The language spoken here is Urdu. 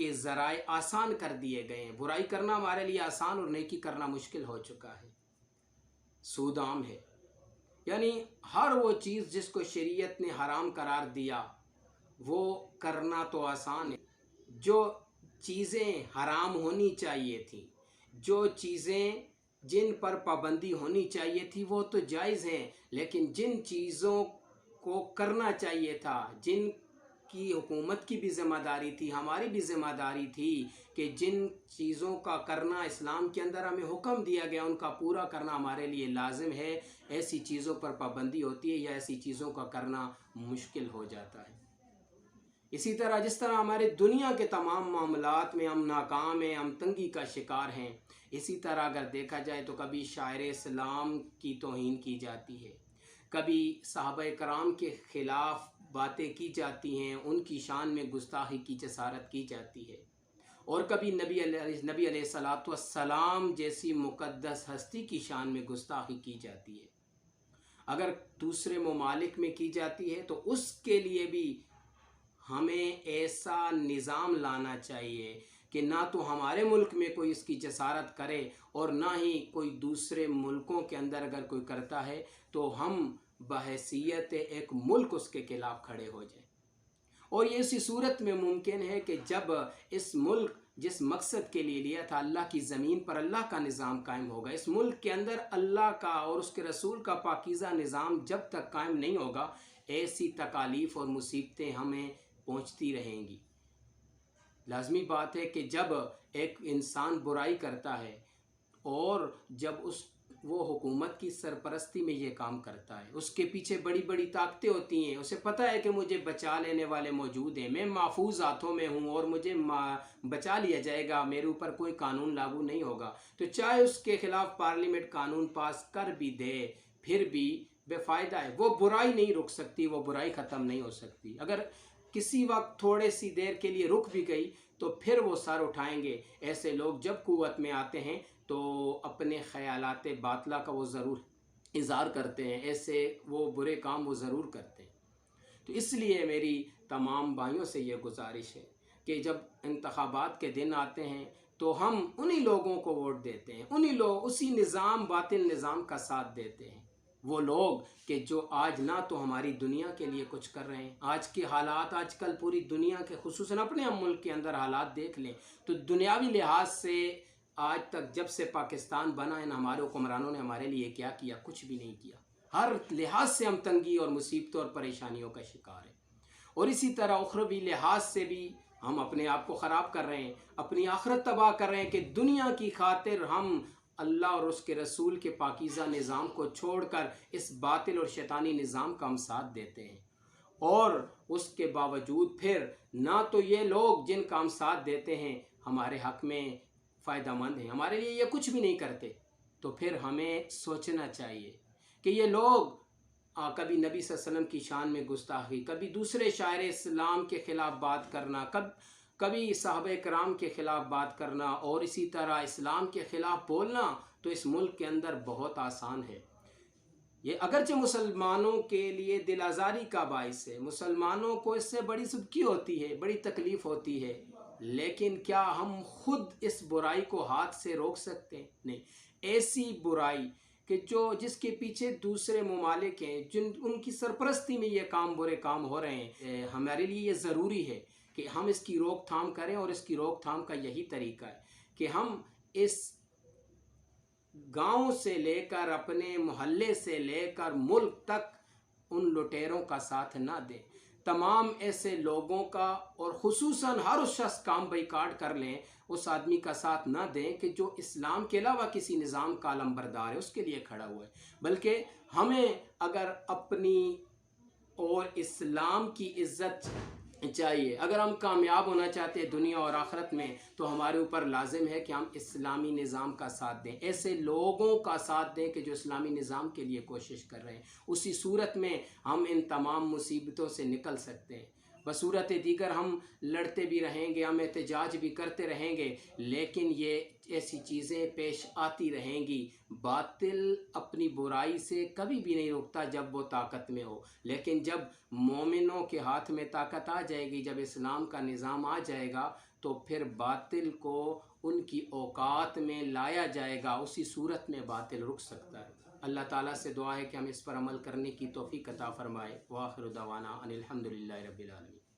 کے ذرائع آسان کر دیے گئے ہیں. برائی کرنا ہمارے لیے آسان اور نیکی کرنا مشکل ہو چکا ہے. سود عام ہے، یعنی ہر وہ چیز جس کو شریعت نے حرام قرار دیا وہ کرنا تو آسان ہے. جو چیزیں حرام ہونی چاہیے تھیں، جو چیزیں جن پر پابندی ہونی چاہیے تھی وہ تو جائز ہیں، لیکن جن چیزوں کو کرنا چاہیے تھا، جن کی حکومت کی بھی ذمہ داری تھی، ہماری بھی ذمہ داری تھی کہ جن چیزوں کا کرنا اسلام کے اندر ہمیں حکم دیا گیا ان کا پورا کرنا ہمارے لیے لازم ہے، ایسی چیزوں پر پابندی ہوتی ہے یا ایسی چیزوں کا کرنا مشکل ہو جاتا ہے. اسی طرح جس طرح ہمارے دنیا کے تمام معاملات میں ہم ناکام ہیں، ہم تنگی کا شکار ہیں، اسی طرح اگر دیکھا جائے تو کبھی شاعر اسلام کی توہین کی جاتی ہے، کبھی صحابہ کرام کے خلاف باتیں کی جاتی ہیں، ان کی شان میں گستاخی کی جسارت کی جاتی ہے، اور کبھی نبی علیہ الصلوۃ والسلام جیسی مقدس ہستی کی شان میں گستاخی کی جاتی ہے. اگر دوسرے ممالک میں کی جاتی ہے تو اس کے لیے بھی ہمیں ایسا نظام لانا چاہیے کہ نہ تو ہمارے ملک میں کوئی اس کی جسارت کرے اور نہ ہی کوئی دوسرے ملکوں کے اندر اگر کوئی کرتا ہے تو ہم بحیثیت ایک ملک اس کے خلاف کھڑے ہو جائیں. اور یہ اسی صورت میں ممکن ہے کہ جب اس ملک جس مقصد کے لیے لیا تھا، اللہ کی زمین پر اللہ کا نظام قائم ہوگا، اس ملک کے اندر اللہ کا اور اس کے رسول کا پاکیزہ نظام جب تک قائم نہیں ہوگا، ایسی تکالیف اور مصیبتیں ہمیں پہنچتی رہیں گی. لازمی بات ہے کہ جب ایک انسان برائی کرتا ہے اور جب وہ حکومت کی سرپرستی میں یہ کام کرتا ہے، اس کے پیچھے بڑی بڑی طاقتیں ہوتی ہیں، اسے پتہ ہے کہ مجھے بچا لینے والے موجود ہیں، میں محفوظ ہاتھوں میں ہوں اور مجھے بچا لیا جائے گا، میرے اوپر کوئی قانون لاگو نہیں ہوگا، تو چاہے اس کے خلاف پارلیمنٹ قانون پاس کر بھی دے پھر بھی بے فائدہ ہے. وہ برائی نہیں رک سکتی، وہ برائی ختم نہیں ہو سکتی. اگر کسی وقت تھوڑے سی دیر کے لیے رک بھی گئی تو پھر وہ سر اٹھائیں گے. ایسے لوگ جب قوت میں آتے ہیں تو اپنے خیالات باطلہ کا وہ ضرور اظہار کرتے ہیں، ایسے وہ برے کام وہ ضرور کرتے ہیں. تو اس لیے میری تمام بھائیوں سے یہ گزارش ہے کہ جب انتخابات کے دن آتے ہیں تو ہم انہی لوگوں کو ووٹ دیتے ہیں، اسی نظام باطل نظام کا ساتھ دیتے ہیں. وہ لوگ کہ جو آج نہ تو ہماری دنیا کے لیے کچھ کر رہے ہیں. آج کے حالات، آج کل پوری دنیا کے خصوصاً اپنے ہم ملک کے اندر حالات دیکھ لیں تو دنیاوی لحاظ سے آج تک جب سے پاکستان بنا ہے، ہمارے حکمرانوں نے ہمارے لیے کیا کیا؟ کچھ بھی نہیں کیا. ہر لحاظ سے ہم تنگی اور مصیبتوں اور پریشانیوں کا شکار ہیں. اور اسی طرح اخروی لحاظ سے بھی ہم اپنے آپ کو خراب کر رہے ہیں، اپنی آخرت تباہ کر رہے ہیں کہ دنیا کی خاطر ہم اللہ اور اس کے رسول کے پاکیزہ نظام کو چھوڑ کر اس باطل اور شیطانی نظام کا ہم ساتھ دیتے ہیں. اور اس کے باوجود پھر نہ تو یہ لوگ جن کا ہم ساتھ دیتے ہیں ہمارے حق میں فائدہ مند ہیں، ہمارے لیے یہ کچھ بھی نہیں کرتے. تو پھر ہمیں سوچنا چاہیے کہ یہ لوگ کبھی نبی صلی اللہ علیہ وسلم کی شان میں گستاخی، کبھی دوسرے شاعر اسلام کے خلاف بات کرنا، کبھی صحابہ کرام کے خلاف بات کرنا اور اسی طرح اسلام کے خلاف بولنا تو اس ملک کے اندر بہت آسان ہے. یہ اگرچہ مسلمانوں کے لیے دل آزاری کا باعث ہے، مسلمانوں کو اس سے بڑی سدکی ہوتی ہے، بڑی تکلیف ہوتی ہے، لیکن کیا ہم خود اس برائی کو ہاتھ سے روک سکتے ہیں؟ نہیں. ایسی برائی کہ جس کے پیچھے دوسرے ممالک ہیں، ان کی سرپرستی میں یہ برے کام ہو رہے ہیں، ہمارے لیے یہ ضروری ہے کہ ہم اس کی روک تھام کریں. اور اس کی روک تھام کا یہی طریقہ ہے کہ ہم اس گاؤں سے لے کر اپنے محلے سے لے کر ملک تک ان لٹیروں کا ساتھ نہ دیں. تمام ایسے لوگوں کا اور خصوصاً ہر اس شخص کا ہم بائیکاٹ کر لیں، اس آدمی کا ساتھ نہ دیں کہ جو اسلام کے علاوہ کسی نظام کا علمبردار ہے، اس کے لیے کھڑا ہوا ہے. بلکہ ہمیں اگر اپنی اور اسلام کی عزت چاہیے، اگر ہم کامیاب ہونا چاہتے ہیں دنیا اور آخرت میں، تو ہمارے اوپر لازم ہے کہ ہم اسلامی نظام کا ساتھ دیں، ایسے لوگوں کا ساتھ دیں کہ جو اسلامی نظام کے لیے کوشش کر رہے ہیں. اسی صورت میں ہم ان تمام مصیبتوں سے نکل سکتے ہیں. بصورت دیگر ہم لڑتے بھی رہیں گے، ہم احتجاج بھی کرتے رہیں گے، لیکن یہ ایسی چیزیں پیش آتی رہیں گی. باطل اپنی برائی سے کبھی بھی نہیں رکتا جب وہ طاقت میں ہو، لیکن جب مومنوں کے ہاتھ میں طاقت آ جائے گی، جب اسلام کا نظام آ جائے گا تو پھر باطل کو ان کی اوقات میں لایا جائے گا، اسی صورت میں باطل رک سکتا ہے۔ اللہ تعالیٰ سے دعا ہے کہ ہم اس پر عمل کرنے کی توفیق عطا فرمائے۔ وآخر دعوانا ان الحمد للہ رب العالمین۔